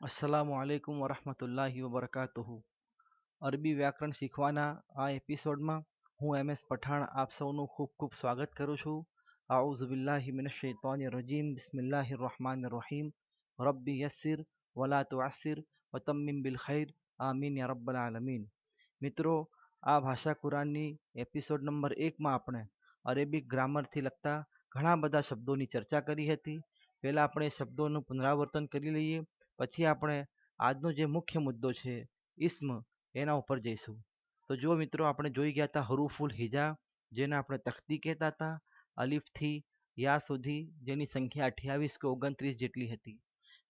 અસ્સલામુ અલૈકુમ વરહમતુલ્લાહિ વબરકાતુહુ. અરબી વ્યાકરણ શીખવાના આ એપિસોડમાં હું એમ.એસ. પઠાણ આપ સૌનું ખૂબ ખૂબ સ્વાગત કરું છું. આઉઝુ બિલ્લાહિ મિનશ શૈતાનિર રજીમ. બિસ્મિલ્લાહિર રહમાનિર રહીમ. રબ્બી યસ્સિર વલા તુઅસ્સિર વતમ્મિમ બિલ ખૈર. આમીન યા રબ્બલ આલમીન. મિત્રો, આ ભાષા કુરાનની એપિસોડ નંબર 1માં આપણે અરેબિક ગ્રામરથી લગતા ઘણા બધા શબ્દોની ચર્ચા કરી હતી. પહેલાં આપણે શબ્દોનું પુનરાવર્તન કરી લઈએ, પછી આપણે આજનો જે મુખ્ય મુદ્દો છે ઇસ્મ, એના ઉપર જઈશું. તો જો મિત્રો, આપણે જોઈ ગયા હતા હરુફુલ હિજા, જેને આપણે તખ્તી કહેતા હતા, અલીફથી યા સુધી, જેની સંખ્યા 28 કે 29 જેટલી હતી.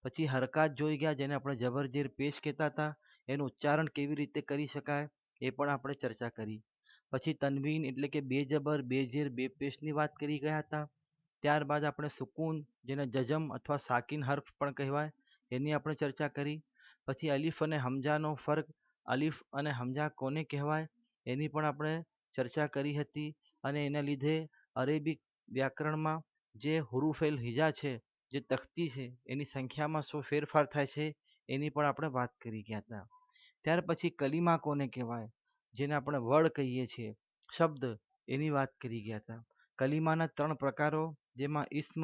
પછી હરકાત જોઈ ગયા, જેને આપણે જબરજેર પેશ કહેતા હતા. એનું ઉચ્ચારણ કેવી રીતે કરી શકાય એ પણ આપણે ચર્ચા કરી. પછી તનવીન એટલે કે બે જબર, બે ઝેર, બે પેશની વાત કરી ગયા હતા. ત્યારબાદ આપણે સુકૂન, જેને જજમ અથવા સાકિન હર્ફ પણ કહેવાય, એની આપણે ચર્ચા કરી. પછી અલીફ અને હમજાનો ફર્ક, અલીફ અને હમજા કોને કહેવાય, એની પણ આપણે ચર્ચા કરી હતી. અને એના લીધે અરેબિક વ્યાકરણમાં જે હુરુફેલ હિજા છે, જે તખ્તી છે, એની સંખ્યામાં શું ફેરફાર થાય છે એની પણ આપણે વાત કરી ગયા હતા. ત્યાર પછી કલીમા કોને કહેવાય, જેને આપણે વર્ડ કહીએ છીએ, શબ્દ, એની વાત કરી ગયા હતા. કલીમાના 3 પ્રકારો, જેમાં ઇસ્મ,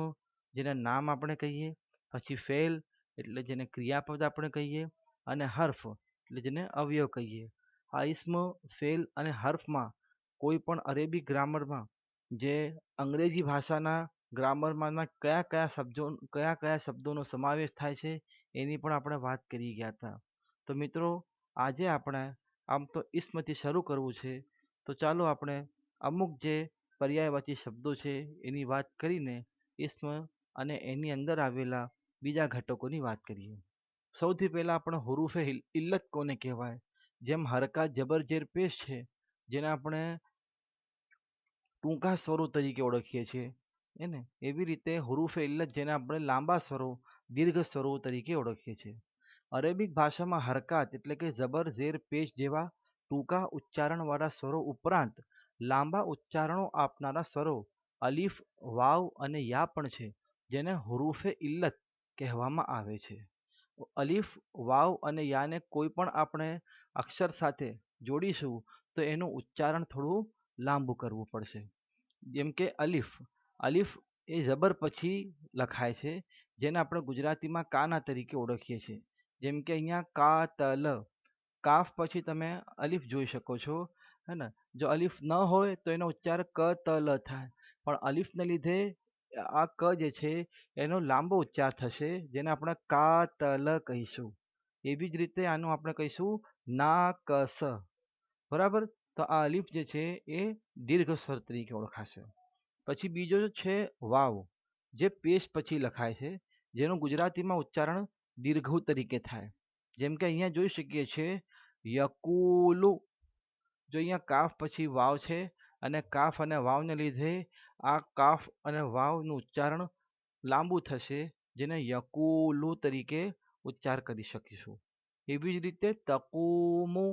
જેને નામ આપણે કહીએ, પછી ફેલ એટલે જેને ક્રિયાપદ આપણે કહીએ, અને હર્ફ એટલે જેને અવયવ કહીએ. આ ઇસ્મ, ફેલ અને હર્ફમાં કોઈ પણ અરેબિક ગ્રામરમાં જે અંગ્રેજી ભાષાના ગ્રામરમાંના કયા કયા શબ્દોનો સમાવેશ થાય છે એની પણ આપણે વાત કરી ગયા હતા. તો મિત્રો, આજે આપણે આમ તો ઇસ્મથી શરૂ કરવું છે, તો ચાલો આપણે અમુક જે પર્યાયવાચી શબ્દો છે એની વાત કરીને ઇસ્મ અને એની અંદર આવેલા બીજા ઘટકોની વાત કરીએ. સૌથી પહેલાં આપણે હુરુફે ઇલ્લત કોને કહેવાય, જેમ હરકાત જબરજેર પેશ છે, જેને આપણે ટૂંકા સ્વરો તરીકે ઓળખીએ છીએ, એને એવી રીતે હુરુફે ઇલ્લત, જેને આપણે લાંબા સ્વરો, દીર્ઘ સ્વરો તરીકે ઓળખીએ છીએ. અરેબિક ભાષામાં હરકાત એટલે કે જબર, ઝેર, પેશ જેવા ટૂંકા ઉચ્ચારણવાળા સ્વરો ઉપરાંત લાંબા ઉચ્ચારણો આપનારા સ્વરો અલીફ, વાવ અને યા પણ છે, જેને હુરુફે ઇલ્લત કહેવામાં આવે છે. અલીફ, વાવ અને યાને કોઈ પણ આપણે અક્ષર સાથે જોડીશું તો એનું ઉચ્ચારણ થોડું લાંબુ કરવું પડશે. જેમ કે અલીફ, અલીફ એ જબર પછી લખાય છે, જેને આપણે ગુજરાતીમાં કાના તરીકે ઓળખીએ છીએ. જેમ કે અહીંયા કા તલ, કાફ પછી તમે અલીફ જોઈ શકો છો, હે ને. જો અલીફ ન હોય તો એનો ઉચ્ચાર ક ત લ થાય, પણ અલીફને લીધે આ ક જે છે એનો લાંબો ઉચ્ચાર થશે, જેને આપણે કા ત લ કહીશું. એવી જ રીતે આનું આપણે કહીશું ના ક સ. બરાબર. તો આ અલીફ જે છે એ દીર્ઘ સ્વર તરીકે ઓળખાશે. પછી બીજો છે વાવ, જે પેશ પછી લખાય છે, જેનું ગુજરાતીમાં ઉચ્ચારણ દીર્ઘુ તરીકે થાય. જેમ કે અહીંયા જોઈ શકીએ છીએ યકુલુ. જો અહીંયા કાફ પછી વાવ છે, અને કાફ અને વાવને લીધે આ કાફ અને વાવનું ઉચ્ચારણ લાંબુ થશે, જેને યકુલુ તરીકે ઉચ્ચાર કરી શકીશું. એવી જ રીતે તકુમુ,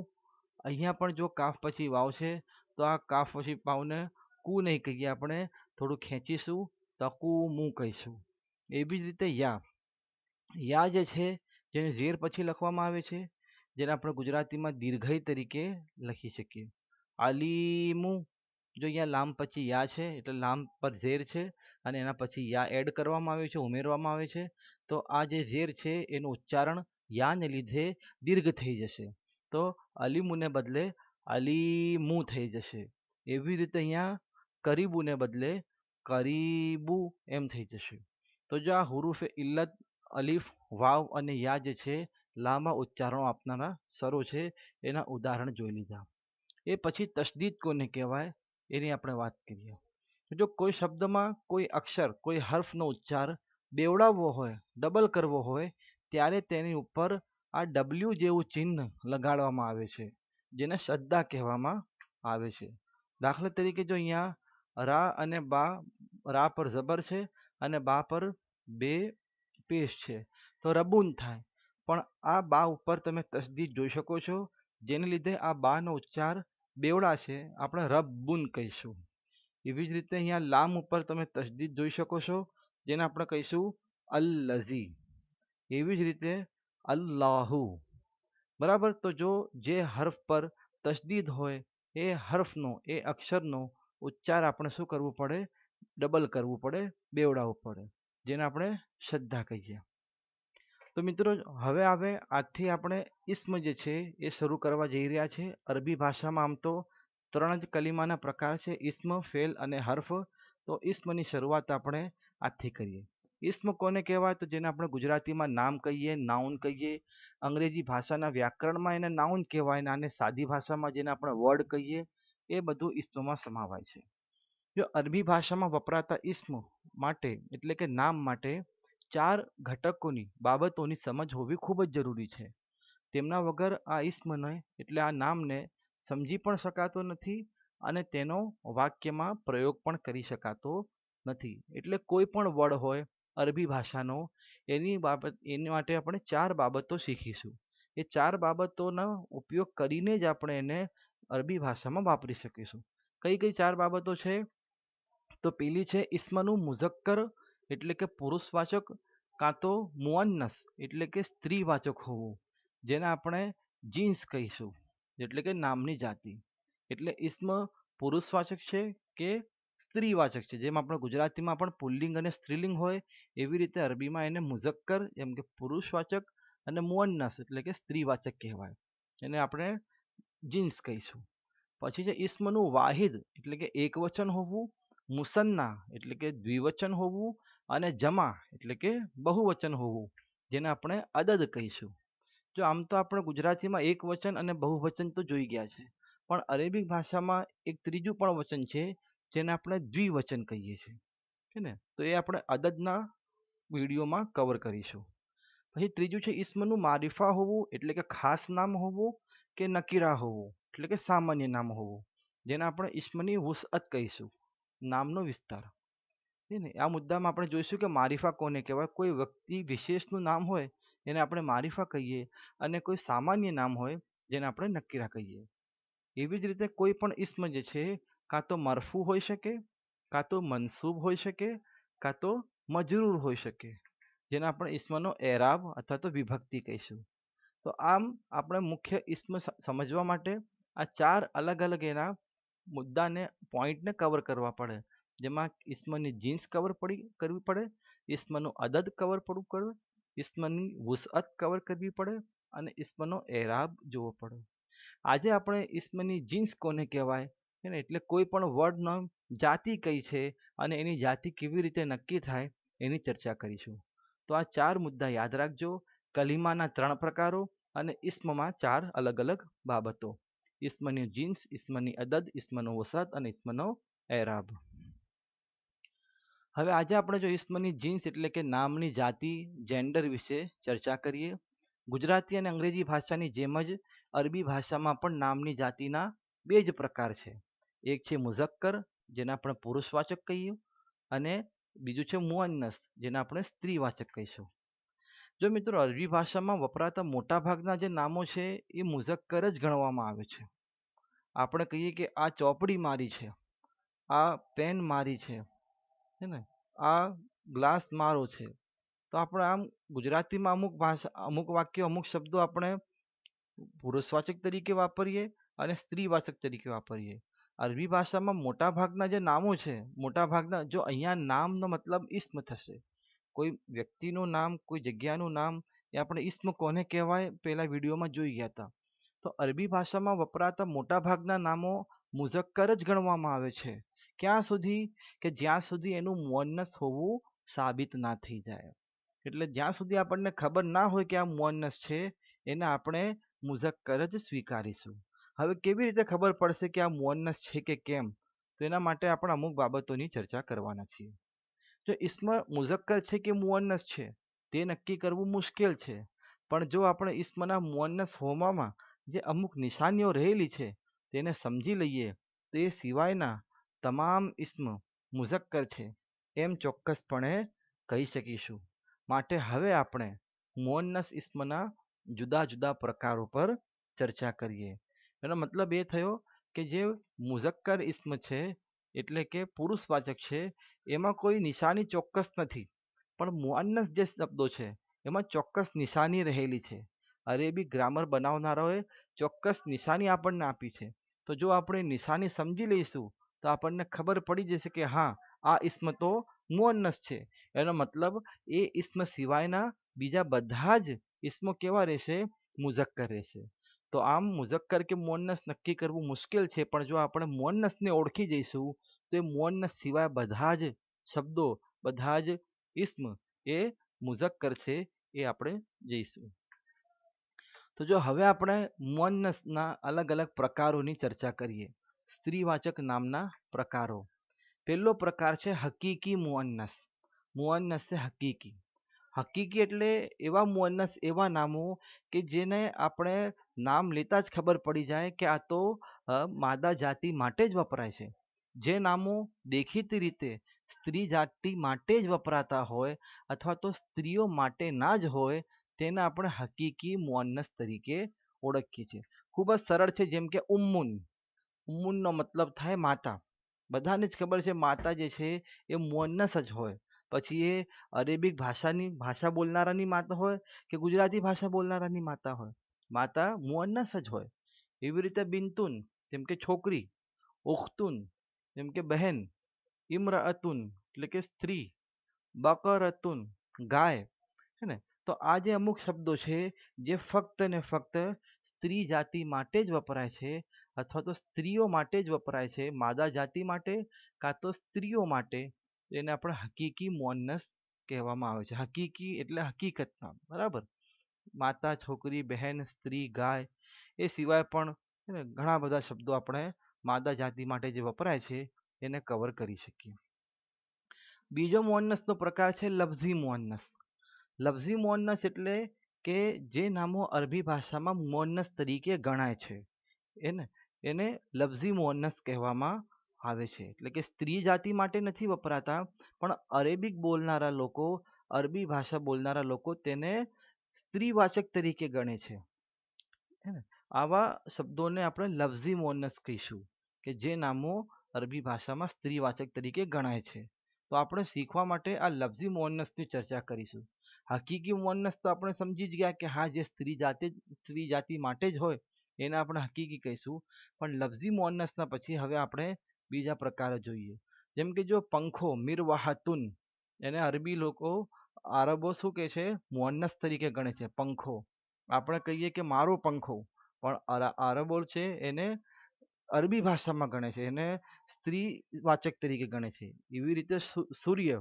અહીંયા પણ જો કાફ પછી વાવ છે, તો આ કાફ પછી વાવને કુ નહીં કહીએ, આપણે થોડું ખેંચીશું, તકુમુ કહીશું. એવી જ રીતે યા, યા જે છે, જેને ઝેર પછી લખવામાં આવે છે, જેને આપણે ગુજરાતીમાં દીર્ઘઈ તરીકે લખી શકીએ. અલીમુ, જો અહીંયા લામ પછી યા છે, એટલે લામ પર ઝેર છે, અને એના પછી યા એડ કરવામાં આવે છે, ઉમેરવામાં આવે છે, તો આ જે ઝેર છે એનું ઉચ્ચારણ યાને લીધે દીર્ઘ થઈ જશે, તો અલીમુને બદલે અલીમુ થઈ જશે. એવી રીતે અહીંયા કરીબુને બદલે કરીબુ એમ થઈ જશે. તો જો આ હુરુફે ઇલ્લત, અલીફ, વાવ અને યા જે છે, લાંબા ઉચ્ચારણો આપનારા સ્વરો છે, એના ઉદાહરણ જોઈ લીધા. એ પછી તશદીદ કોને કહેવાય એની આપણે વાત કરીએ. જો કોઈ શબ્દમાં કોઈ અક્ષર, કોઈ હર્ફનો ઉચ્ચાર બેવડાવવો હોય, ડબલ કરવો હોય, ત્યારે તેની ઉપર આ ડબલ્યુ જેવું ચિહ્ન લગાડવામાં આવે છે, જેને સદ્દા કહેવામાં આવે છે. દાખલા તરીકે જો અહીંયા રા અને બા, રા પર જબર છે અને બા પર બે પેશ છે, તો રબૂન થાય. પણ આ બા ઉપર તમે તસદીદ જોઈ શકો છો, જેને લીધે આ બાનો ઉચ્ચાર બેવડા છે, આપણે રબ્બુન કહીશું. એવી જ રીતે અહીંયા લામ ઉપર તમે તસદીદ જોઈ શકો છો, જેને આપણે કહીશું અલ લઝી. એવી જ રીતે અલ્લાહુ. બરાબર. તો જો જે હર્ફ પર તશદીદ હોય એ હર્ફનો એ અક્ષરનો ઉચ્ચાર આપણે શું કરવું પડે? ડબલ કરવું પડે, બેવડાવવું પડે, જેને આપણે શ્રદ્ધા કહીએ. તો મિત્રો હવે આવે આજથી આપણે ઇસ્મ જે છે એ શરૂ કરવા જઈ રહ્યા છે. અરબી ભાષામાં આમ તો 3 જ કલીમાના પ્રકાર છે: ઇસ્મ, ફેલ અને હર્ફ. તો ઇસ્મની શરૂઆત આપણે આજથી કરીએ. ઇસ્મ કોને કહેવાય? તો જેને આપણે ગુજરાતીમાં નામ કહીએ, નાઉન કહીએ. અંગ્રેજી ભાષાના વ્યાકરણમાં એને નાઉન કહેવાય, અને સાદી ભાષામાં જેને આપણે વર્ડ કહીએ, એ બધું ઇસ્મમાં સમાવાય છે. જો અરબી ભાષામાં વપરાતા ઇસ્મ માટે એટલે કે નામ માટે 4 ઘટકોની બાબતોની સમજ હોવી ખૂબ જ જરૂરી છે. તેમના વગર આ ઇસ્મને એટલે આ નામને સમજી પણ શકાતો નથી અને તેનો વાક્યમાં પ્રયોગ પણ કરી શકાતો નથી. એટલે કોઈ પણ વર્ડ હોય અરબી ભાષાનો, એની માટે આપણે 4 બાબતો શીખીશું. એ 4 બાબતોનો ઉપયોગ કરીને જ આપણે એને અરબી ભાષામાં વાપરી શકીશું. કઈ કઈ 4 બાબતો છે? તો પેલી છે ઇસ્મનું મુઝક્કર એટલે કે પુરુષવાચક, કાં તો મુઅન્નસ એટલે કે સ્ત્રીવાચક હોવું, જેને આપણે જીન્સ કહીશું, એટલે કે નામની જાતિ. એટલે ઇસ્મ પુરુષવાચક છે કે સ્ત્રીવાચક છે. જેમ આપણે ગુજરાતીમાં પણ પુલ્લિંગ અને સ્ત્રીલિંગ હોય, એવી રીતે અરબીમાં એને મુઝક્કર એમ કે પુરુષવાચક અને મુઅન્નસ એટલે કે સ્ત્રીવાચક કહેવાય. એને આપણે જીન્સ કહીશું. પછી છે ઇસ્મનું વાહિદ એટલે કે એકવચન હોવું, મુસન્ના એટલે કે દ્વિવચન હોવું અને જમા એટલે કે બહુવચન હોવું, જેને આપણે અદદ કહીશું. જો આમ તો આપણે ગુજરાતીમાં એક વચન અને બહુવચન તો જોઈ ગયા છે, પણ અરેબિક ભાષામાં એક ત્રીજું પણ વચન છે જેને આપણે દ્વિવચન કહીએ છીએ, છે ને? તો એ આપણે અદદના વિડીયોમાં કવર કરીશું. પછી ત્રીજું છે ઇસ્મનું મારિફા હોવું એટલે કે ખાસ નામ હોવું કે નકીરા હોવું એટલે કે સામાન્ય નામ હોવું, જેને આપણે ઇસ્મની વુસઅત કહીશું, નામનો વિસ્તાર. છે ને? આ મુદ્દામાં આપણે જોઈશું કે મારિફા કોને કહેવાય. કોઈ વ્યક્તિ વિશેષનું નામ હોય એને આપણે મારિફા કહીએ, અને કોઈ સામાન્ય નામ હોય જેને આપણે નકીરા કહીએ. એવી જ રીતે કોઈ પણ ઇસ્મ જે છે કાં તો મરફૂ હોઈ શકે, કાં તો મનસૂબ હોઈ શકે, કાં તો મજરૂર હોઈ શકે, જેને આપણે ઇસ્મનો એરાબ અથવા તો વિભક્તિ કહીશું. તો આમ આપણે મુખ્ય ઇસ્મ સમજવા માટે આ 4 અલગ અલગ એના મુદ્દાને, પોઈન્ટને કવર કરવા પડે. જેમાં ઇસ્મની જીન્સ કરવી પડે, ઇસ્મનું અદદ કવર કરવું પડે, ઇસ્મની વુસઅત કવર કરવી પડે અને ઇસ્મનો એરાબ જોવો પડે. આજે આપણે ઇસ્મની જીન્સ કોને કહેવાય, એટલે કોઈ પણ વર્ડનો જાતિ કઈ છે અને એની જાતિ કેવી રીતે નક્કી થાય, એની ચર્ચા કરીશું. તો આ 4 મુદ્દા યાદ રાખજો: કલીમાના 3 પ્રકારો અને ઇસ્મમાં 4 અલગ અલગ બાબતો: ઇસ્મની જીન્સ, ઇસ્મની અદદ, ઇસ્મનો વસત અને ઇસ્મનો એરાબ. હવે આજે આપણે જો ઇસ્મની જીન્સ એટલે કે નામની જાતિ, જેન્ડર વિશે ચર્ચા કરીએ. ગુજરાતી અને અંગ્રેજી ભાષાની જેમ જ અરબી ભાષામાં પણ નામની જાતિના 2 જ પ્રકાર છે. એક છે મુઝક્કર, જેને આપણે પુરુષવાચક કહીએ, અને બીજું છે મુઅન્નસ, જેને આપણે સ્ત્રીવાચક કહીશું. જો મિત્રો અરબી ભાષામાં વપરાતા મોટાભાગના જે નામો છે એ મુઝક્કર જ ગણવામાં આવે છે. આપણે કહીએ કે આ ચોપડી મારી છે, આ પેન મારી છે ને, આ ગ્લાસ મારો છે. તો આપણે આમ ગુજરાતીમાં અમુક વાક્યો, અમુક શબ્દો આપણે પુરુષવાચક તરીકે વાપરીએ અને સ્ત્રીવાચક તરીકે વાપરીએ. અરબી ભાષામાં મોટાભાગના જે નામો છે, મોટાભાગના, જો અહીંયા નામનો મતલબ ઇસ્મ થશે. કોઈ વ્યક્તિનું નામ, કોઈ જગ્યાનું નામ, એ આપણે ઇસ્મ કોને કહેવાય પહેલા વિડીયોમાં જોઈ ગયા હતા. તો અરબી ભાષામાં વપરાતા મોટાભાગના નામો મુઝક્કર જ ગણવામાં આવે છે. ક્યાં સુધી? કે જ્યાં સુધી એનું મુઅન્નસ હોવું સાબિત ના થઈ જાય. એટલે જ્યાં સુધી આપણને ખબર ના હોય કે આ મુઅન્નસ છે, એને આપણે મુઝક્કર જ સ્વીકારીશું. હવે કેવી રીતે ખબર પડશે કે આ મુઅન્નસ છે કે કેમ? તો એના માટે આપણે અમુક બાબતોની ચર્ચા કરવાના છીએ. જો ઇસ્મ મુઝક્કર છે કે મુઅન્નસ છે તે નક્કી કરવું મુશ્કેલ છે, પણ જો આપણે ઇસ્મના મુઅન્નસ હોવામાં જે અમુક નિશાનીઓ રહેલી છે તેને સમજી લઈએ તો એ સિવાયના તમામ ઇસ્મ મુઝક્કર છે એમ ચોક્કસપણે કહી શકીશું. માટે હવે આપણે મુઅન્નસ ઇસ્મના જુદા જુદા પ્રકારો પર ચર્ચા કરીએ. એનો મતલબ એ થયો કે જે મુઝક્કર ઇસ્મ છે એટલે કે પુરુષવાચક છે, એમાં કોઈ નિશાની ચોક્કસ નથી, પણ મુઅન્નસ જે શબ્દો છે એમાં ચોક્કસ નિશાની રહેલી છે. અરેબિક ગ્રામર બનાવનારાઓએ ચોક્કસ નિશાની આપણને આપી છે. તો જો આપણે નિશાની સમજી લઈશું તો આપણને ખબર પડી જશે કે હા, આ ઇસ્મ તો મુઅન્નસ છે. એનો મતલબ એ ઇસ્મ સિવાયના બીજા બધા જ ઇસ્મો કેવા રહેશે? મુઝક્કર રહેશે. તો આમ મુઝક્કર કે મુઅન્નસ નક્કી કરવું મુશ્કેલ છે, પણ જો આપણે મુઅન્નસને ઓળખી જઈશું તો એ મુઅન્નસ સિવાય બધા જ શબ્દો, બધા જ ઇસ્મ એ મુઝક્કર છે, એ આપણે જઈશું. તો જો હવે આપણે મુઅન્નસના અલગ અલગ પ્રકારોની ચર્ચા કરીએ. સ્ત્રીવાચક નામના પ્રકારો. પહેલો પ્રકાર છે હકીકી મુઅન્નસ. મુઅન્નસ છે હકીકી. હકીકી એટલે એવા મુઅન્નસ, એવા નામો કે જેને આપણે નામ લેતા જ ખબર પડી જાય કે આ તો માદા જાતિ માટે જ વપરાય છે. જે નામો દેખીતી રીતે સ્ત્રી જાતિ માટે જ વપરાતા હોય અથવા તો સ્ત્રીઓ માટે ના જ હોય તેને આપણે હકીકી મુઅન્નસ તરીકે ઓળખીએ છીએ. ખૂબ જ સરળ છે. જેમ કે ઉમ્મુન. ઉમ્મુનનો મતલબ થાય માતા. બધાને જ ખબર છે માતા જે છે એ મુઅન્નસ જ હોય. પછી એ અરેબિક ભાષા બોલનારાની માતા હોય કે ગુજરાતી ભાષા બોલનારાની માતા હોય, માતા મુઅન્નસ જ હોય. એવી રીતે બિન્તુન જેમ કે છોકરી, ઉખ્તુન જેમ કે બહેન, ઇમરાઅતુન એટલે કે સ્ત્રી, બકરતુન ગાય, હે ને. તો આ જે અમુક શબ્દો છે જે ફક્ત ને ફક્ત સ્ત્રી જાતિ માટે જ વપરાય છે અથવા તો સ્ત્રીઓ માટે જ વપરાય છે, માદા જાતિ માટે કાં તો સ્ત્રીઓ માટે, એને આપણે હકીકી મુઅન્નસ કહેવામાં આવે છે. હકીકી એટલે હકીકતમાં, બરાબર. માતા, છોકરી, બહેન, સ્ત્રી, ગાય એ સિવાય પણ ઘણા બધા શબ્દો આપણે માદા જાતિ માટે જે વપરાય છે એને કવર કરી શકીએ. બીજો મુઅન્નસનો પ્રકાર છે લફઝી મુઅન્નસ. લફઝી મુઅન્નસ એટલે કે જે નામો અરબી ભાષામાં મુઅન્નસ તરીકે ગણાય છે એને લફઝી મુઅન્નસ કહેવામાં આવે છે. એટલે કે સ્ત્રી જાતિ માટે નથી વપરાતા, પણ અરેબિક બોલનારા લોકો, અરબી ભાષા બોલનારા લોકો તેને સ્ત્રીવાચક તરીકે ગણે છે. આવા શબ્દોને આપણે લફઝી મુઅન્નસ કહીશું કે જે નામો અરબી ભાષામાં સ્ત્રીવાચક તરીકે ગણાય છે. તો આપણે શીખવા માટે આ લફઝી મુઅન્નસની ચર્ચા કરીશું. હકીકી મુઅન્નસ તો આપણે સમજી જ ગયા કે હા, જે સ્ત્રી જાતિ માટે જ હોય એને આપણે હકીકી કહીશું. પણ લફઝી મુઅન્નસના પછી હવે આપણે બીજા પ્રકાર જોઈએ. જેમ કે જો પંખો, મિરવાહાતુન, એને અરબી લોકો, આરબો શું કહે છે? મુઅન્નસ તરીકે ગણે છે પંખો. આપણે કહીએ કે મારો પંખો, પણ આરબો છે એને અરબી ભાષામાં ગણે છે, એને સ્ત્રીવાચક તરીકે ગણે છે. એવી રીતે સૂર્ય,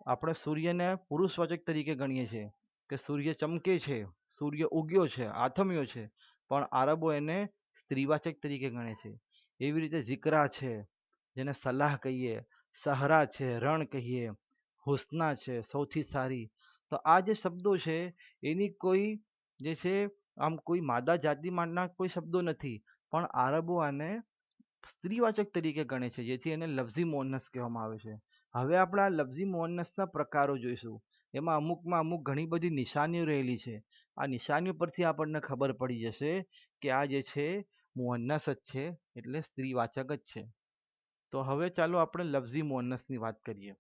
આપણે સૂર્યને પુરુષવાચક તરીકે ગણીએ છીએ કે સૂર્ય ચમકે છે, સૂર્ય ઉગ્યો છે, આથમ્યો છે, પણ આરબો એને સ્ત્રીવાચક તરીકે ગણે છે. એવી રીતે ઝિકરા છે, જેને સલાહ કહીએ, સહરા છે, રણ કહીએ, હુસ્ના છે, સૌથી સારી. તો આ જે શબ્દો છે એની કોઈ જે છે આમ કોઈ માદા જાતિમાંના કોઈ શબ્દો નથી, પણ આરબો આને સ્ત્રીવાચક તરીકે ગણે છે, જેથી એને લફઝી મુઅન્નસ કહેવામાં આવે છે. હવે આપણે આ લફઝી મુઅન્નસના પ્રકારો જોઈશું. એમાં અમુક ઘણી બધી નિશાનીઓ રહેલી છે. આ નિશાનીઓ પરથી આપણને ખબર પડી જશે કે આ જે છે મુઅન્નસ જ છે, એટલે સ્ત્રીવાચક જ છે. તો હવે ચાલો આપણે લફઝી મુઅન્નસની વાત કરીએ.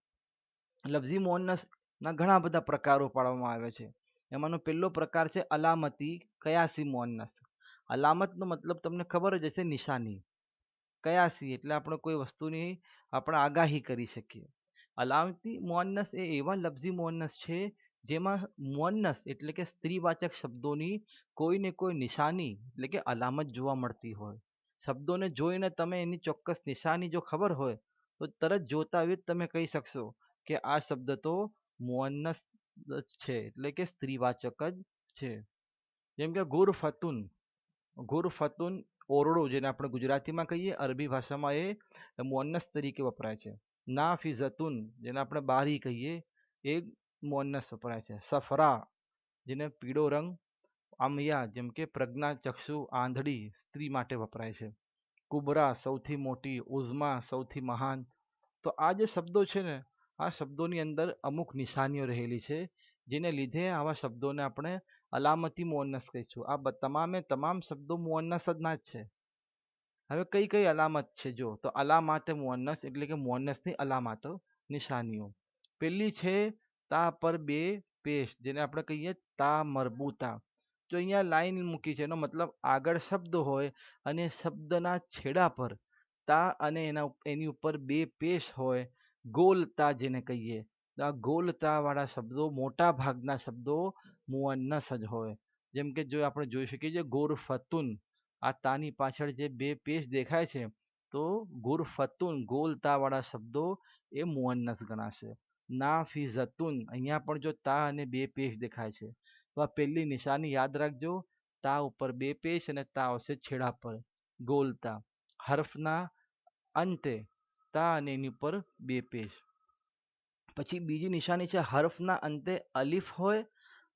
લફઝી મુઅન્નસના ઘણા બધા પ્રકારો પાડવામાં આવ્યા છે. એમાંનો પહેલો પ્રકાર છે અલામતી કયાસી મુઅન્નસ. અલામતનો મતલબ તમને ખબર જ હશે, નિશાની. કયાસી એટલે આપણે કોઈ વસ્તુની આપણે આગાહી કરી શકીએ. અલામતી મુઅન્નસ એ એવા લફઝી મુઅન્નસ છે જેમાં મુઅન્નસ એટલે કે સ્ત્રીવાચક શબ્દોની કોઈને કોઈ નિશાની એટલે કે અલામત જોવા મળતી હોય. શબ્દોને જોઈને તમે એની ચોક્કસ નિશાની જો ખબર હોય તો તરત જોતા જ તમે કહી શકશો કે આ શબ્દ તો મુઅન્નસ છે, એટલે કે સ્ત્રીવાચક જ છે. જેમ કે ગુરફતુન. ગુરફતુન ઓરડો, જેને આપણે ગુજરાતીમાં કહીએ, અરબી ભાષામાં એ મુઅન્નસ તરીકે વપરાય છે. નાફિઝતુન, જેને આપણે બારી કહીએ, એ મુઅન્નસ વપરાય છે. સફરા, જેને પીળો રંગ. આમયા, જેમ કે પ્રજ્ઞાચક્ષુ આંધળી, સ્ત્રી માટે વપરાય છે. કુબરા સૌથી મોટી, ઉઝમા સૌથી મહાન. તો આ જે શબ્દો છે ને, આ શબ્દોની અંદર અમુક નિશાનીઓ રહેલી છે, જેને લીધે આવા શબ્દોને આપણે અલામતી મુઅન્નસ કહીશું. આ તમામે તમામ શબ્દો મુઅન્નસ જ ના જ છે. હવે કઈ કઈ અલામત છે જો, તો અલામાત મુઅન્નસ એટલે કે મુઅન્નસની અલામાતો, નિશાનીઓ. પહેલી છે તા પર બે પેશ, જેને આપણે કહીએ તા મરબૂતા. જો અહીંયા લાઈન મૂકી છે એનો મતલબ આગળ શબ્દ હોય અને શબ્દના છેડા પર તા અને એની ઉપર બે પેશ હોય, ગોલતા જેને કહીએ. તો આ ગોલતા વાળા શબ્દો મોટા ભાગના શબ્દો મુઅન્નસ જ હોય. જેમ કે જો આપણે જોઈ શકીએ છીએ ગોરફતુન, આ તાની પાછળ જે બે પેશ દેખાય છે તો ગુરફતુન ગોલતા વાળા શબ્દો એ મુઅન્નસ ગણાશે. નાફિઝતુન, અહીંયા પણ જો તા અને બે પેશ દેખાય છે તો આ પહેલી નિશાની યાદ રાખજો. તા ઉપર બે પેશ અને તા આવશે છેડા પર, ગોલતા. હર્ફના અંતે તા અને એની ઉપર બે પેશ. પછી બીજી નિશાની છે હર્ફના અંતે અલીફ હોય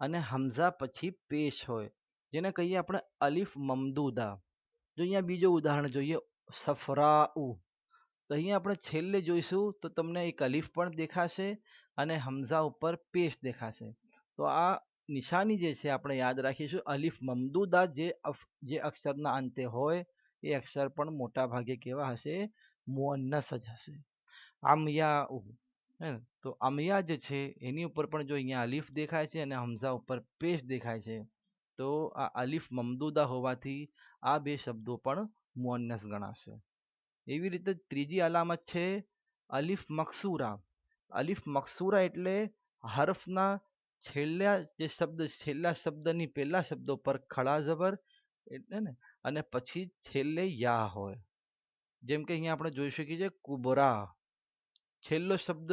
અને હમઝા પછી પેશ હોય, જેને કહીએ આપણે અલીફ મમદૂદા. જો અહીંયા બીજું ઉદાહરણ જોઈએ, સફરાઉ. તો અહીંયા આપણે છેલ્લે જોઈશું તો તમને એક અલીફ પણ દેખાશે અને હમઝા ઉપર પેશ દેખાશે. તો આ નિશાની જે છે આપણે યાદ રાખીશું. અલીફ મમદૂદા જે અક્ષરના અંતે હોય એ અક્ષર પણ મોટા ભાગે કેવા હશે? મુઅન્નસ જ હશે. આમયા તો અમયા જે છે એની ઉપર પણ જો અહીંયા અલીફ દેખાય છે અને હમઝા ઉપર પેશ દેખાય છે તો આ અલીફ મમદૂદા હોવાથી આ બે શબ્દો પણ મુઅન્નસ ગણાશે. એવી રીતે ત્રીજી અલામત છે અલીફ મકસૂરા. અલીફ મકસૂરા એટલે હર્ફના છેલ્લા શબ્દની પહેલા શબ્દો પર ખડા જબર એટલે ને, અને પછી છેલ્લે યા હોય. જેમ કે અહીંયા આપણે જોઈ શકીએ છીએ કુબરા, છેલ્લો શબ્દ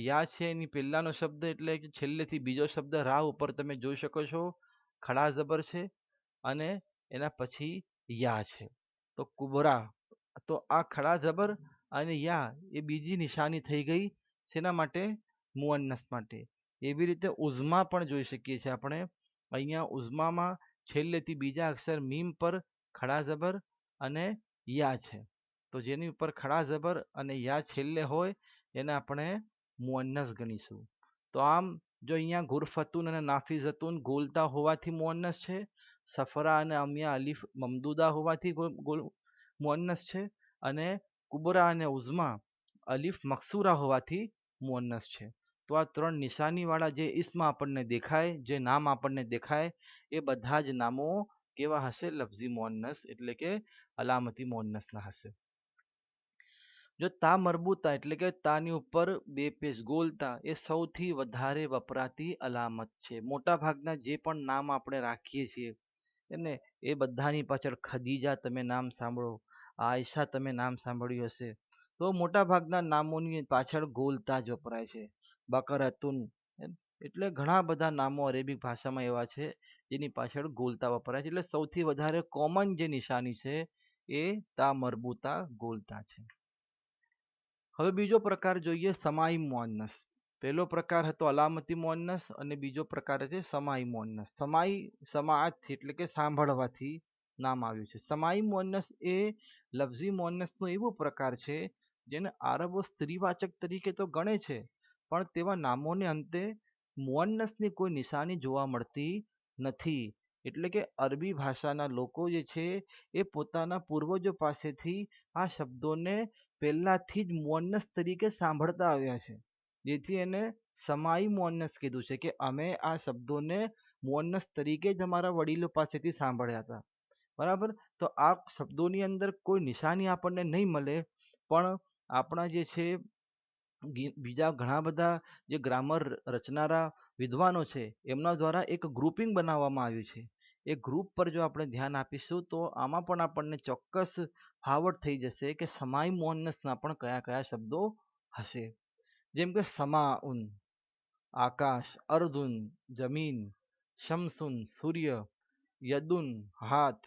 યા છે એની પહેલાનો શબ્દ એટલે કે છેલ્લેથી બીજો શબ્દ રા ઉપર તમે જોઈ શકો છો ખડા જબર છે અને એના પછી યા છે તો કુબરા. તો આ ખડા જબર અને યા એ બીજી નિશાની થઈ ગઈ શેના માટે? મુઅન્નસ માટે. એવી રીતે ઉઝમા પણ જોઈ શકીએ છીએ આપણે. અહીંયા ઉઝમામાં છેલ્લેથી બીજા અક્ષર મીમ પર ખડા જબર અને યા છે, તો જેની ઉપર ખડા જબર અને યા છેલ્લે હોય એને આપણે મુઅન્નસ ગણીશું. તો આમ જો અહીંયા ગુરફતુન અને નાફિઝતુન ગોલતા હોવાથી મુઅન્નસ છે, સફરા અને અમિયા અલીફ મમદૂદા હોવાથી મુઅન્નસ છે, અને કુબરા અને ઉઝમા અલીફ મકસૂરા હોવાથી મુઅન્નસ છે. તો આ ત્રણ નિશાનીવાળા જે ઇસ્મ આપણને દેખાય, જે નામ આપણને દેખાય એ બધા જ નામો કેવા હશે? લફઝી મુઅન્નસ એટલે કે અલામતી મુઅન્નસના હશે. જો તા મરબૂતા એટલે કે તાની ઉપર બે પેશ ગોલતા એ સૌથી વધારે વપરાતી અલામત છે. મોટા ભાગના જે પણ નામ આપણે રાખીએ છીએ એને એ બધાની પાછળ ખદીજા તમે નામ સાંભળો, આયશા તમે નામ સાંભળ્યું હશે, તો મોટા ભાગના નામોની પાછળ ગોલતા જ વપરાય છે. બકરતુન એટલે ઘણા બધા નામો અરેબિક ભાષામાં એવા છે જેની પાછળ ગોલતા વપરાય છે. એટલે સૌથી વધારે કોમન જે નિશાની છે એ તા મરબૂતા ગોલતા છે. હવે બીજો પ્રકાર જોઈએ સમાઈ મુઅન્નસ. પહેલો પ્રકાર હતો અલામતી મુઅન્નસ અને બીજો પ્રકાર છે સમાઈ મુઅન્નસ. સમાઈ સમાઅતથી એટલે કે સાંભળવાથી નામ આવ્યું છે. સમાઈ મુઅન્નસ એ લફઝી મુઅન્નસનો એવો પ્રકાર છે જેને આરબો સ્ત્રીવાચક તરીકે તો ગણે છે પણ તેવા નામોને અંતે મુઅન્નસની કોઈ નિશાની જોવા મળતી નથી. એટલે કે અરબી ભાષાના લોકો જે છે એ પોતાના પૂર્વજો પાસેથી આ શબ્દોને પહેલાથી જ મુઅન્નસ તરીકે સાંભળતા આવ્યા છે, જેથી એને સમાઈ મુઅન્નસ કીધું છે કે અમે આ શબ્દોને મુઅન્નસ તરીકે જ અમારા વડીલો પાસેથી સાંભળ્યા હતા. બરાબર. તો આ શબ્દોની અંદર કોઈ નિશાની આપણને નહીં મળે પણ આપણા જે છે બીજા ઘણા બધા જે ગ્રામર રચનારા વિદ્વાનો છે એમના દ્વારા એક ગ્રુપિંગ બનાવવામાં આવ્યું છે. એ ગ્રુપ પર જો આપણે ધ્યાન આપીશું તો આમાં પણ આપણને ચોક્કસ ફાવટ થઈ જશે કે સમાઈ મુઅન્નસના પણ કયા કયા શબ્દો હશે. જેમ કે સમાઉન આકાશ, અર્ધુન જમીન, શમસુન સૂર્ય, યદુન હાથ.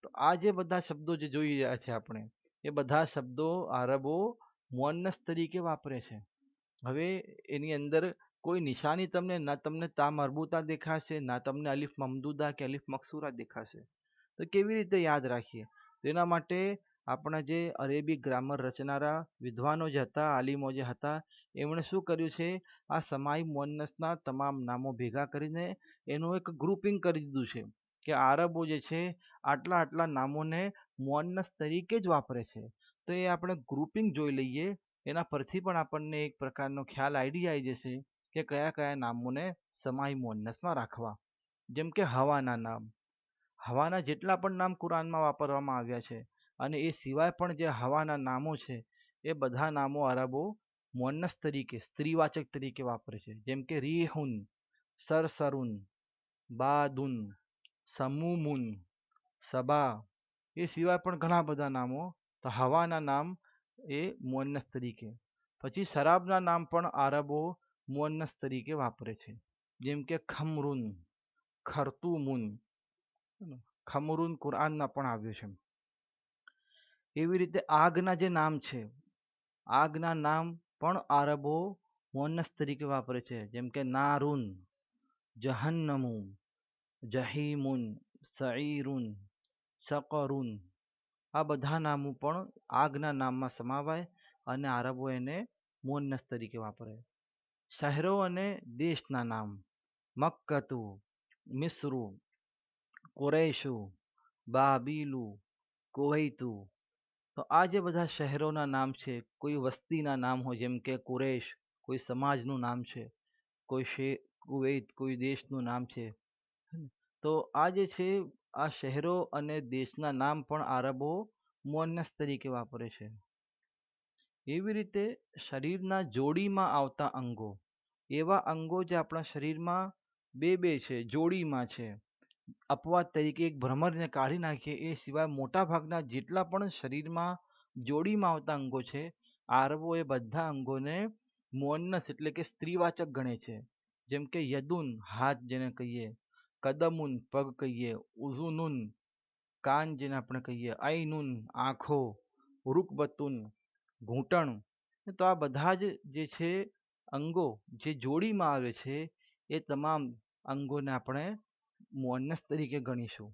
તો આ જે બધા શબ્દો જે જોઈ રહ્યા છે આપણે એ બધા શબ્દો આરબો મુઅન્નસ તરીકે વાપરે છે. હવે એની અંદર કોઈ નિશાની તમને તા મરબૂતા દેખાશે, ના તમને અલીફ મમદૂદા કે અલીફ મકસૂરા દેખાશે. તો કેવી રીતે યાદ રાખીએ? તેના માટે આપણા જે અરેબિક ગ્રામર રચનારા વિદ્વાનો જે હતા, આલિમો જે હતા, એમણે શું કર્યું છે? આ સમાઈ મુઅન્નસના તમામ નામો ભેગા કરીને એનું એક ગ્રુપિંગ કરી દીધું છે કે આરબો જે છે આટલા આટલા નામોને મુઅન્નસ તરીકે જ વાપરે છે. તો એ આપણે ગ્રુપિંગ જોઈ લઈએ, એના પરથી પણ આપણને એક પ્રકારનો ખ્યાલ આઈડિયા આવી જશે કે કયા કયા નામોને સમાય મુઅન્નસમાં રાખવા. જેમ કે હવાના નામ. હવાના જેટલા પણ નામ કુરાનમાં વાપરવામાં આવ્યા છે અને એ સિવાય પણ જે હવાના નામો છે એ બધા નામો અરબો મુઅન્નસ તરીકે સ્ત્રીવાચક તરીકે વાપરે છે. જેમ કે રીહુન, સરસરુન, બાદુન, સમૂમુન, સબા. એ સિવાય પણ ઘણા બધા નામો તો હવાના નામ એ મુઅન્નસ તરીકે. પછી શરાબના નામ પણ આરબો મુઅન્નસ તરીકે વાપરે છે. જેમ કે ખમરુન, ખરતુમુન. ખમરુન કુરાનમાં પણ આવ્યું છે. એવી રીતે આગના જે નામ છે, આગના નામ પણ આરબો મુઅન્નસ તરીકે વાપરે છે. જેમ કે નારુન, જહન્નમુ, જહીમુન, સઈરુન, સકરુન. આ બધા નામો પણ આગના નામમાં સમાવાય અને આરબો એને મુઅન્નસ તરીકે વાપરે. શહેરો અને દેશના નામ મક્કતુ, મિસ્રુ, કુરૈશુ, બાબીલુ, કુવૈતુ. તો આ જે બધા શહેરોના નામ છે, કોઈ વસ્તીના નામ હોય જેમ કે કુરૈશ કોઈ સમાજનું નામ છે, કુવૈત કોઈ દેશનું નામ છે. તો આ જે છે આ શહેરો અને દેશના નામ પણ આરબો મુઅન્નસ તરીકે વાપરે છે. એવી રીતે શરીરના જોડીમાં આવતા અંગો, એવા અંગો જે આપણા શરીરમાં બે બે છે, જોડીમાં છે. અપવાદ તરીકે એક ભ્રમરને કાઢી નાખીએ એ સિવાય મોટાભાગના જેટલા પણ શરીરમાં જોડીમાં આવતા અંગો છે, આરબો એ બધા અંગોને મુઅન્નસ એટલે કે સ્ત્રીવાચક ગણે છે. જેમ કે યદુન હાથ જેને કહીએ, કદમુન પગ કહીએ, ઉઝુનુન કાન જેને આપણે કહીએ, ઐનુન આંખો, રુકબતુન ઘૂંટણ. તો આ બધા જ જે છે અંગો જે જોડીમાં આવે છે એ તમામ અંગોને આપણે મુઅન્નસ તરીકે ગણીશું.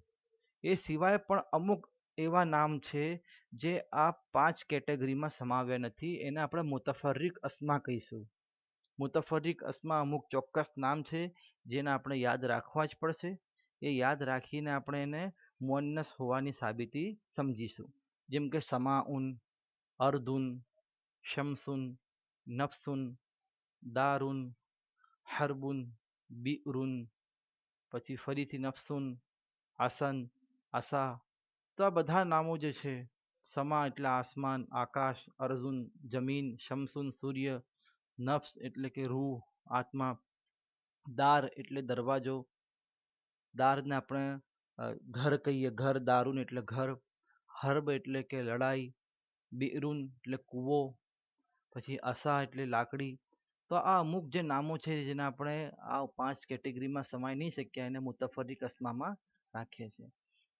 એ સિવાય પણ અમુક એવા નામ છે જે આ 5 કેટેગરીમાં સમાવ્યા નથી, એને આપણે મુતફર્રિક અસ્મા કહીશું. મુતફર્રિક અસ્મા અમુક ચોક્કસ નામ છે જેને આપણે યાદ રાખવા જ પડશે. એ યાદ રાખીને આપણે એને મુઅન્નસ હોવાની સાબિતી સમજીશું. જેમ કે સમાઉન, અર્ધુન, શમસુન, નફસુન, દારુન, હરબુન, બિરુન, પછી ફરીથી નફસુન, આસન, આસા. તો આ બધા નામો જે છે, સમા એટલે આસમાન, આકાશ, અર્જુન જમીન, શમસુન સૂર્ય, નફ્સ એટલે કે રૂહ આત્મા, દાર એટલે દરવાજો, દારને આપણે ઘર કહીએ, ઘર દારૂન એટલે ઘર, હર્બ એટલે કે લડાઈ, બિરુન એટલે કૂવો, પછી અસા એટલે લાકડી. તો આ અમુક જે નામો છે જેને આપણે આ 5 કેટેગરીમાં સમાઈ નહીં શક્યા એને મુતફર્રિક અસ્મામાં રાખીએ છીએ.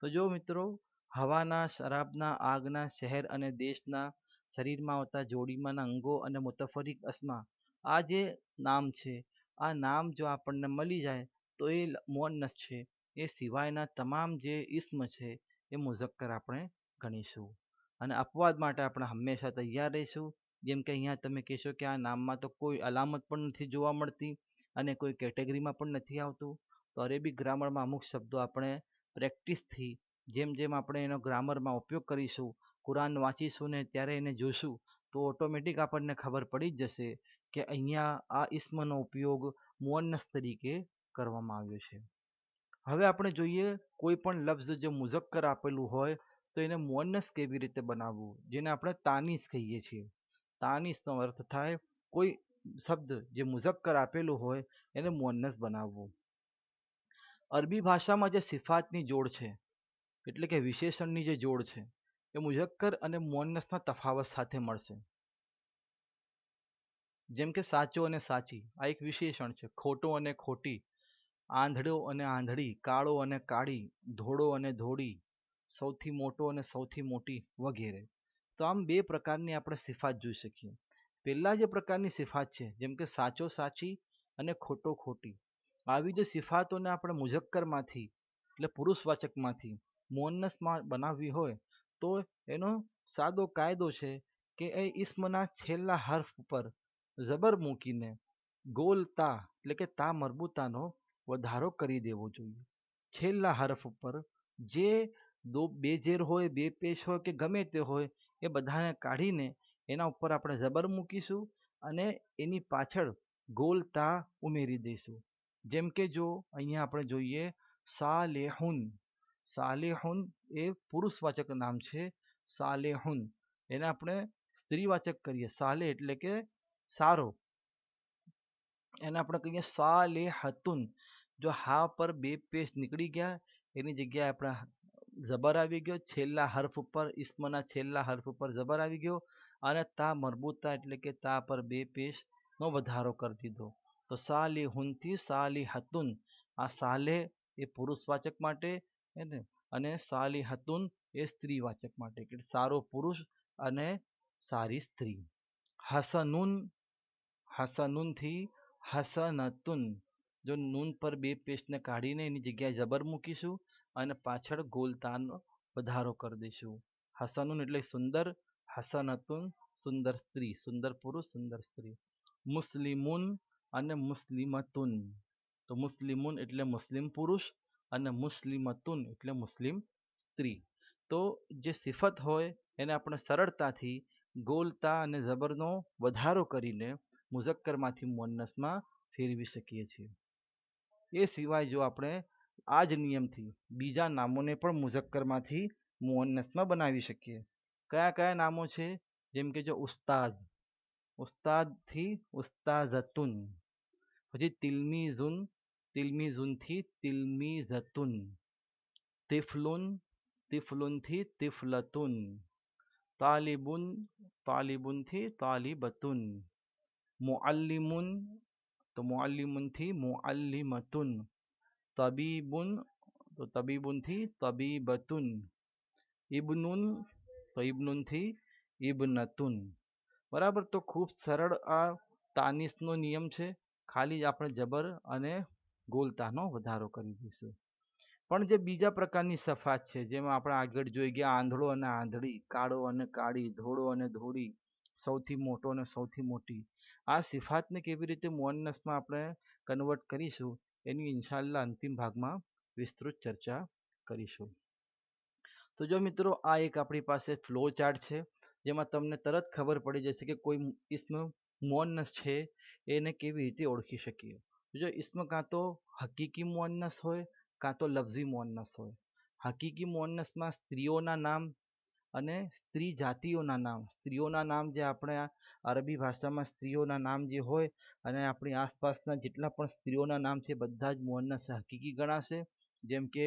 તો જો મિત્રો, હવાના, શરાબના, આગના, શહેર અને દેશના, શરીરમાં આવતા જોડીમાંના અંગો અને મુતફર્રિક અસ્મા, આ જે નામ છે, આ નામ જો આપણને મળી જાય તો એ મુઅન્નસ છે. એ સિવાયના તમામ જે ઇસ્મ છે એ મુઝક્કર આપણે ગણીશું. અને અપવાદ માટે આપણે હંમેશા તૈયાર રહીશું. જેમ કે અહીંયા તમે કહેશો કે આ નામમાં તો કોઈ અલામત પણ નથી જોવા મળતી અને કોઈ કેટેગરીમાં પણ નથી આવતું. તો અરેબિક ગ્રામરમાં અમુક શબ્દો આપણે પ્રેક્ટિસથી જેમ જેમ આપણે એનો ગ્રામરમાં ઉપયોગ કરીશું, કુરાન વાંચીશું ને ત્યારે એને જોઈશું તો ઓટોમેટિક આપણને ખબર પડી જ જશે કે અહીંયા આ ઇસ્મનો ઉપયોગ મુઅન્નસ તરીકે કરવામાં આવ્યો છે. હવે આપણે જોઈએ કોઈ પણ લફ્ઝ જે મુઝક્કર આપેલું હોય તો એને મુઅન્નસ કેવી રીતે બનાવવું, જેને આપણે તાનીસ કહીએ છીએ. તાનીસનો અર્થ થાય કોઈ શબ્દ જે મુઝક્કર આપેલું હોય એને મુઅન્નસ બનાવવું. અરબી ભાષામાં જે સિફાતની જોડ છે એટલે કે વિશેષણની જે જોડ છે એ મુઝક્કર અને મુઅન્નસના તફાવત સાથે મળશે. જેમ કે સાચો અને સાચી આ એક વિશેષણ છે, ખોટો અને ખોટી, આંધળો અને આંધળી, કાળો અને કાળી, ધોળો અને ધોળી, સૌથી મોટો અને સૌથી મોટી વગેરે. તો આમ બે પ્રકારની આપણે સિફાત જોઈ શકીએ. પહેલા જે પ્રકારની સિફાત છે જેમ કે સાચો સાચી અને ખોટો ખોટી, આવી જે સિફાતોને આપણે મુઝક્કરમાંથી એટલે પુરુષવાચકમાંથી મુઅન્નસમાં બનાવવી હોય તો એનો સાદો કાયદો છે કે એ ઇસ્મના છેલ્લા હર્ફ ઉપર ઝબર મૂકીને ગોલ તા એટલે કે તા મરબૂતાનો વધારો કરી દેવો જોઈએ. છેલ્લા હરફ ઉપર જે બે ઝેર હોય, બે પેશ હોય કે ગમે તે હોય એ બધાને કાઢીને એના ઉપર આપણે ઝબર મૂકીશું અને એની પાછળ ગોલતા ઉમેરી દઈશું. જેમ કે જો અહીંયા આપણે જોઈએ સાલેહુન. સાલેહુન એ પુરુષવાચક નામ છે. સાલેહુન એને આપણે સ્ત્રીવાચક કરીએ. સાલે એટલે કે સારો, એને આપણે કહીએ સાલેહતુન. જો હા પર બે પેશ નીકળી ગયા, એની જગ્યાએ આપણે જબર આવી ગયો, છેલ્લા હર્ફ ઉપર, ઇસ્મના છેલ્લા હર્ફ ઉપર જબર આવી ગયો, અને તા મરબૂતા એટલે કે તા પર બે પેશ નો વધારો કરી દીધો. તો સાલિહુનથી સાલિહતુન. આ સાલે એ પુરુષવાચક માટે અને સાલિહતુન એ સ્ત્રીવાચક માટે, કે સારો પુરુષ અને સારી સ્ત્રી. હસનુન. હસનુનથી હસનતુન. જો નૂન પર બે પેશને કાઢીને એની જગ્યાએ જબર મૂકીશું અને પાછળ ગોલતાનો વધારો કરી દઈશું. હસનુન એટલે સુંદર, હસનતુન સુંદર સ્ત્રી, સુંદર પુરુષ, સુંદર સ્ત્રી. મુસ્લિમુન અને મુસ્લિમતુન. તો મુસ્લિમુન એટલે મુસ્લિમ પુરુષ અને મુસ્લિમતુન એટલે મુસ્લિમ સ્ત્રી. તો જે સિફત હોય એને આપણે સરળતાથી ગોલતા અને જબરનો વધારો કરીને મુઝક્કરમાંથી મુઅન્નસમાં ફેરવી શકીએ છીએ. એ સિવાય જો આપણે આ જ નિયમથી બીજા નામોને પણ મુઝક્કરમાંથી મુઅન્નસમાં બનાવી શકીએ. કયા કયા નામો છે? જેમ કે જો ઉસ્તાઝ. ઉસ્તાદથી ઉસ્તાઝતુન. પછી તિલમીઝુન. તિલમીઝુનથી તિલમીઝતુન. તિફલુન. તિફલુનથી તિફલતુન. તાલિબુન. તાલિબુનથી તાલિબતુન. મુઅલ્લિમુન. તો મુઅલ્લિમુનથી મુઅલ્લિમતુન. તબીબુન. તો તબીબુનથી તબીબતુન. ઇબ્નુન. તો ઇબ્નુનથી ઇબ્નતુન. બરાબર. તો ખૂબ સરળ આ તાનીસનો નિયમ છે. ખાલી આપણે જબર અને ગોલતાનો વધારો કરી દઈશું. પણ જે બીજા પ્રકારની સફાત છે, જેમાં આપણે આગળ જોઈ ગયા આંધળો અને આંધળી, કાળો અને કાળી, ધોળો અને ધોળી, સૌથી મોટો અને સૌથી મોટી, આ સિફાતને કેવી રીતે મુઅન્નસમાં આપણે કન્વર્ટ કરીશું એની ઇન્શાઅલ્લાહ અંતિમ ભાગમાં વિસ્તૃત ચર્ચા કરીશું. તો જો મિત્રો આ એક આપણી પાસે ફ્લો ચાર્ટ છે, જેમાં તમને તરત ખબર પડી જશે કે કોઈ ઇસ્મ મુઅન્નસ છે એને કેવી રીતે ઓળખી શકીએ. જો ઇસ્મ કાં તો હકીકી મુઅન્નસ હોય કાં તો લફઝી મુઅન્નસ હોય. હકીકી મુઅન્નસમાં સ્ત્રીઓના નામ અને સ્ત્રી જાતિઓના નામ, સ્ત્રીઓના નામ જે આપણે અરબી ભાષામાં સ્ત્રીઓના નામ જે હોય અને આપણી આસપાસના જેટલા પણ સ્ત્રીઓના નામ છે બધા જ મુઅન્નસ હકીકી ગણાશે. જેમ કે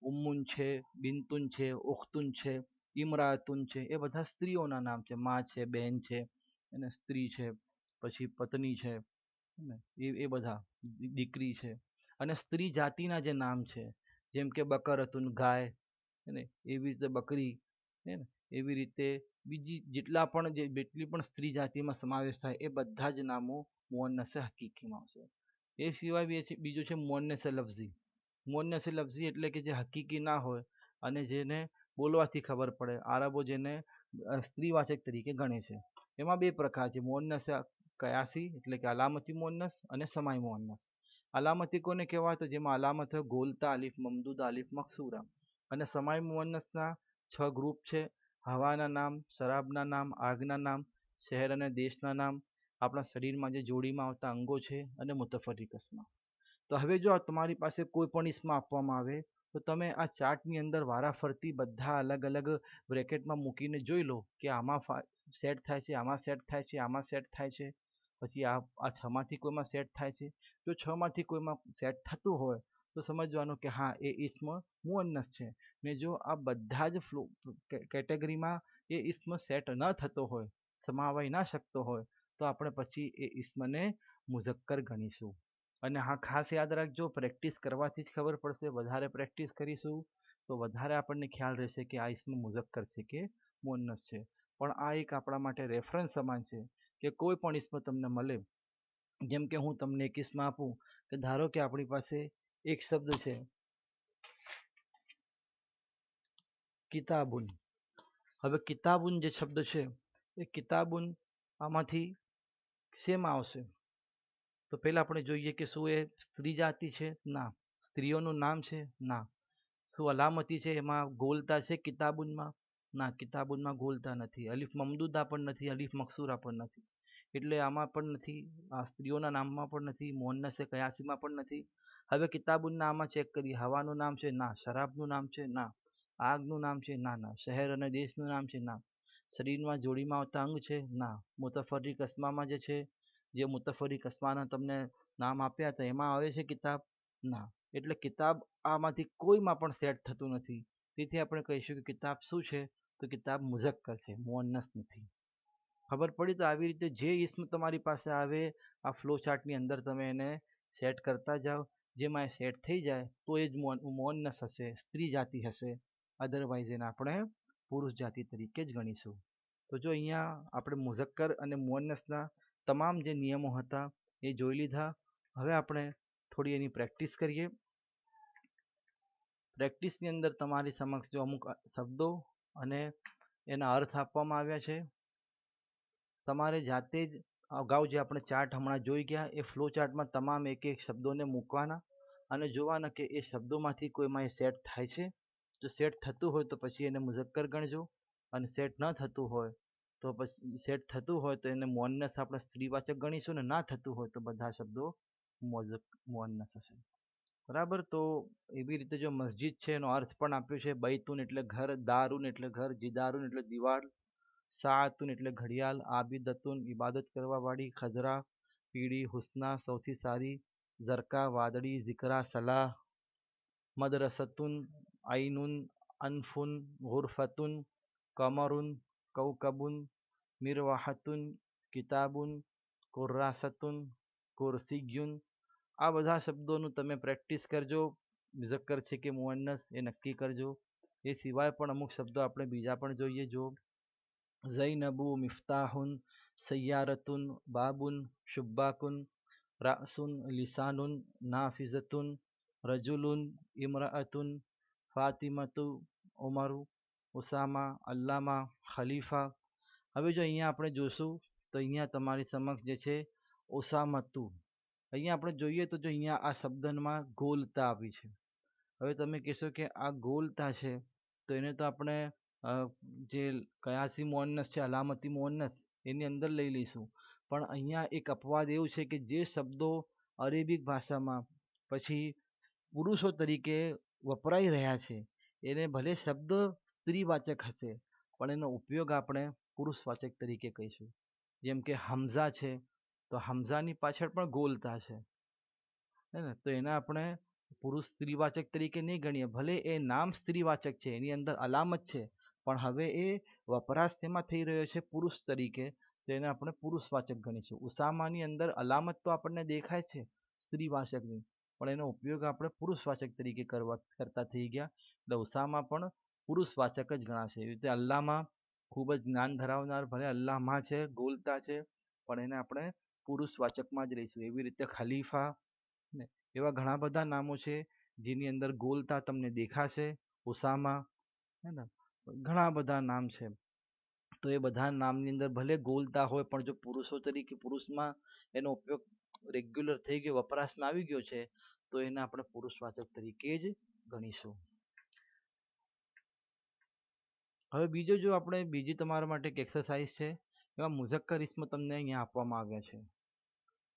ઉમ્મુન છે, બિન્તુન છે, ઉખ્તુન છે, ઇમરાતુન છે, એ બધા સ્ત્રીઓના નામ છે. માં છે, બહેન છે, અને સ્ત્રી છે, પછી પત્ની છે, એ બધા દીકરી છે. અને સ્ત્રી જાતિના જે નામ છે, જેમ કે બકરતુન ગાય, એવી રીતે બકરી, એવી રીતે બીજી જેટલા પણ જેટલી પણ સ્ત્રી જાતિમાં સમાવેશ થાય એ બધા જ નામો મુઅન્નસે હકીકીમાં આવશે. એ સિવાય બીજું છે મુઅન્નસે લફઝી. મુઅન્નસે લફઝી એટલે કે જે હકીકી ના હોય અને જેને બોલવાથી ખબર પડે. આરબો જેને સ્ત્રીવાચક તરીકે ગણે છે. એમાં બે પ્રકાર છે, મુઅન્નસે કયાસી એટલે કે અલામતી મુઅન્નસ અને સમાઈ મુઅન્નસ. અલામતી કોને કહેવાય? તો જેમાં અલામત હોય ગોલતા, અલીફ મમદૂદા, અલીફ મકસૂરા. અને સમાઈ મુઅન્નસના 6 ગ્રુપ છે. હવાના નામ, શરાબના નામ, આગના નામ, શહેર અને દેશના નામ, આપણા શરીરમાં જે જોડીમાં આવતા અંગો છે, અને મુતફરિક અસ્મા. તો હવે જો તમારી પાસે કોઈ પણ ઇસ્મ આપવામાં આવે તો તમે આ ચાર્ટની અંદર વારાફરતી બધા અલગ અલગ બ્રેકેટમાં મૂકીને જોઈ લો કે આમાં સેટ થાય છે, આમાં સેટ થાય છે, આમાં સેટ થાય છે, પછી આ 6માંથી કોઈમાં સેટ થાય છે. જો 6માંથી કોઈમાં સેટ થતું હોય તો સમજવાનું કે હા એ ઇસ્મ મુઅન્નસ છે. ને જો આ બધા જ કેટેગરીમાં એ ઇસ્મ સેટ ન થતો હોય, સમાવાઈ ના શકતો હોય, તો આપણે પછી એ ઇસ્મને મુઝક્કર ગણીશું. અને હા ખાસ યાદ રાખજો, પ્રેક્ટિસ કરવાથી જ ખબર પડશે. વધારે પ્રેક્ટિસ કરીશું તો વધારે આપણને ખ્યાલ રહેશે કે આ ઇસ્મ મુઝક્કર છે કે મુઅન્નસ છે. પણ આ એક આપણા માટે રેફરન્સ સમાન છે કે કોઈ પણ ઇસ્મ તમને મળે, જેમ કે હું તમને એક ઇસ્મ આપું કે ધારો કે આપણી પાસે એક શબ્દ છે કિતાબુન. હવે કિતાબુન જે શબ્દ છે એ કિતાબુન આમાંથી શેમાં આવશે? તો પહેલા આપણે જોઈએ કે શું એ સ્ત્રી જાતિ છે? ના. સ્ત્રીઓનું નામ છે? ના. શું અલામતી છે? એમાં ગોલતા છે કિતાબુનમાં? ના, કિતાબુનમાં ગોલતા નથી. અલીફ મમદૂદા પણ નથી, અલીફ મકસૂરા પણ નથી. એટલે આમાં પણ નથી, આ સ્ત્રીઓના નામમાં પણ નથી, મોહનસ એ કયાસીમાં પણ નથી. હવે કિતાબુના આમાં ચેક કરીએ. હવાનું નામ છે? ના. શરાબનું નામ છે? ના. આગનું નામ છે? ના ના. શહેર અને દેશનું નામ છે? ના. શરીરમાં જોડીમાં આવતા અંગ છે? ના. મુતફરી કસ્મામાં જે છે, જે મુતફરી કસ્માના તમને નામ આપ્યા હતા એમાં આવે છે કિતાબ? ના. એટલે કિતાબ આમાંથી કોઈમાં પણ સેટ થતું નથી. તેથી આપણે કહીશું કે કિતાબ શું છે? તો કિતાબ મુઝક્કર છે, મુઅન્નસ નથી. ખબર પડી? તો આવી રીતે જે ઇસ્મ તમારી પાસે આવે આ ફ્લો ચાર્ટની અંદર તમે એને સેટ કરતા જાઓ. જેમાં એ સેટ થઈ જાય તો એ જ મુઅન્નસ હશે, સ્ત્રી જાતિ હશે. અધરવાઇઝ એને આપણે પુરુષ જાતિ તરીકે જ ગણીશું. તો જો અહીંયા આપણે મુઝક્કર અને મુઅન્નસના તમામ જે નિયમો હતા એ જોઈ લીધા. હવે આપણે થોડી એની પ્રેક્ટિસ કરીએ. પ્રેક્ટિસની અંદર તમારી સમક્ષ જો અમુક શબ્દો અને એના અર્થ આપવામાં આવ્યા છે. તમારે જાતે જ અગાઉ જે આપણે ચાર્ટ હમણાં જોઈ ગયા એ ફ્લો ચાર્ટમાં તમામ એક એક શબ્દોને મૂકવાના અને જોવાના કે એ શબ્દોમાંથી કોઈમાં એ સેટ થાય છે. જો સેટ થતું હોય તો પછી એને મુઝક્કર ગણજો, અને સેટ ન થતું હોય તો પછી સેટ થતું હોય તો એને મુઅન્નસ આપણે સ્ત્રીવાચક ગણીશું, ને ના થતું હોય તો બધા શબ્દો મુઅન્નસ હશે. બરાબર. તો એવી રીતે જો મસ્જિદ છે એનો અર્થ પણ આપ્યો છે. બૈતુન એટલે ઘર, દારુન એટલે ઘર, જીદારુન એટલે દિવાલ, સાતુન એટલે ઘડિયાળ, આબિદતુન ઇબાદત કરવા વાળી, ખજરા પીળી, હુસ્ના સૌથી સારી, ઝરકા વાદળી, ઝિકરા સલાહ, મદરસતુન આઈનુન, અનફુન ગુરફતુન, કમરુન કૌકબુન, મિરવાહતુન કિતાબુન, કુર્રાસતુન કુરસિયુન. આ બધા શબ્દોનું તમે પ્રેક્ટિસ કરજો. મુઝક્કર છે કે મુઅન્નસ એ નક્કી કરજો. એ સિવાય પણ અમુક શબ્દો આપણે બીજા પણ જોઈએ. જો ઝૈનબુ, મિફ્તાહુન, સૈયારતુન, બાબુન, શુબ્બાકુન, રાસુન, લિસાનુન, નાફિઝતુન, રજુલુન, ઇમરાઅતુન, ફાતિમતુ, ઉમરુ, ઉસામા, અલ્લામા, ખલીફા. હવે જો અહીંયા આપણે જોશું તો અહીંયા તમારી સમક્ષ જે છે ઉસામતુ. અહીંયા આપણે જોઈએ તો જો અહીંયા આ શબ્દમાં ગોલતા આવી છે. હવે તમે કહેશો કે આ ગોલતા છે તો એને તો આપણે જે કયાસી મુઅન્નસ છે, અલામતી મુઅન્નસ, એની અંદર લઈ લઈશું. પણ અહીંયા એક અપવાદ એવું છે કે જે શબ્દો અરેબિક ભાષામાં પછી પુરુષો તરીકે વપરાઈ રહ્યા છે એને ભલે શબ્દ સ્ત્રીવાચક હશે પણ એનો ઉપયોગ આપણે પુરુષવાચક તરીકે કહીશું. જેમ કે હમઝા છે તો હમઝાની પાછળ પણ ગોલતા છે, હે ને? તો એને આપણે પુરુષ સ્ત્રીવાચક તરીકે નહીં ગણીએ. ભલે એ નામ સ્ત્રીવાચક છે, એની અંદર અલામત છે, પણ હવે એ વપરાશ તેમાં થઈ રહ્યો છે પુરુષ તરીકે, તો એને આપણે પુરુષવાચક ગણીશું. ઉસામાની અંદર અલામત તો આપણને દેખાય છે સ્ત્રીવાચકની, પણ એનો ઉપયોગ આપણે પુરુષવાચક તરીકે કરતા થઈ ગયા. એટલે ઉસામા પણ પુરુષવાચક જ ગણાશે. એવી રીતે અલ્લામા ખૂબ જ જ્ઞાન ધરાવનાર, ભલે અલ્લામા છે, ગોલતા છે, પણ એને આપણે પુરુષવાચકમાં જ લઈશું. એવી રીતે ખલીફા ને એવા ઘણા બધા નામો છે જેની અંદર ગોલતા તમને દેખાશે. ઉસામા, હે ને? ઘણા બધા નામ છે. તો એ બધા નામની અંદર ભલે ગોલતા હોય પણ જો પુરુષો તરીકે પુરુષમાં એનો ઉપયોગ રેગ્યુલર થઈ ગયો, વપરાશમાં આવી ગયો છે, તો એને આપણે પુરુષવાચક તરીકે જ ગણીશું. હવે બીજો જો આપણે બીજી તમારા માટે એક એક્સરસાઇઝ છે. એવા મુઝક્કર ઇસ્મ તમને અહીંયા આપવામાં આવ્યા છે.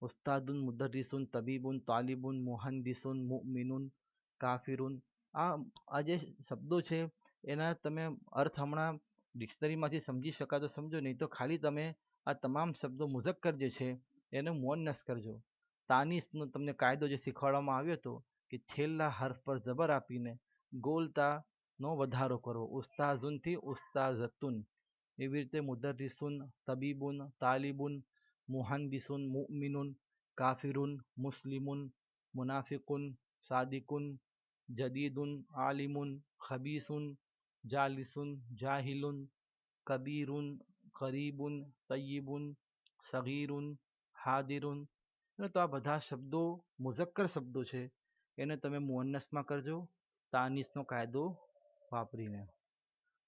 ઉસ્તાદુન, મુદર્રિસુન, તબીબુન, તાલિબુન, મુહંદિસુન, મુમિનુન, કાફિરુન. આ જે શબ્દો છે એના તમે અર્થ હમણાં ડિક્શનરીમાંથી સમજી શકા તો સમજો, નહીં તો ખાલી તમે આ તમામ શબ્દો મુઝક્કર જે છે એને મુઅન્નસ કરજો. તાનીસનો તમને કાયદો જે શીખવાડવામાં આવ્યો હતો કે છેલ્લા હર્ફ પર જબર આપીને ગોલતાનો વધારો કરવો. ઉસ્તાઝુનથી ઉસ્તાઝતુન. એવી રીતે મુદર્રિસુન, તબીબુન, તાલિબુન, મુહંદિસુન, મુમિનુન, કાફિરુન, મુસ્લિમુન, મુનાફિકુન, સાદિકુન, જદીદુન, આલિમુન, ખબીસુન, જાલિસુન, જાહિલુન, કબીરુન, કરીબુન, તય્યિબુન, સગીરુન, હાદિરુન. તો આ બધા શબ્દો મુઝક્કર શબ્દો છે, એને તમે મુઅન્નસમાં કરજો તાનીસનો કાયદો વાપરીને.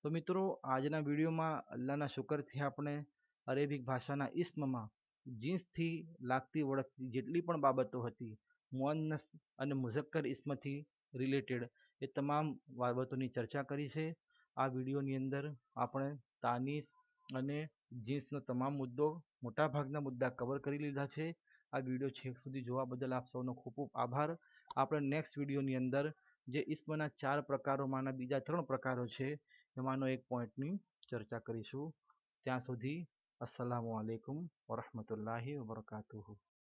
તો મિત્રો, આજના વિડીયોમાં અલ્લાહના શુકરથી આપણે અરેબિક ભાષાના ઇસ્મમાં જીન્સથી લાગતી વળગતી જેટલી પણ બાબતો હતી, મુઅન્નસ અને મુઝક્કર ઇસ્મથી રિલેટેડ, એ તમામ બાબતોની ચર્ચા કરી છે. આ વિડીયોની અંદર આપણે તાનીસ, અને જીન્સનો તમામ મુદ્દો મોટાભાગના મુદ્દા કવર કરી લીધા છે. આ વિડીયો છેક સુધી જોવા બદલ આપ સૌનો ખૂબ ખૂબ આભાર. આપણે નેક્સ્ટ વિડીયોની અંદર જે ઇસ્મના 4 પ્રકારોમાંના બીજા 3 પ્રકારો છે એમાંનો એક પોઈન્ટની ચર્ચા કરીશું. ત્યાં સુધી અસ્સલામુ અલૈકુમ વરહમતુલ્લાહિ વબરકાતુહુ.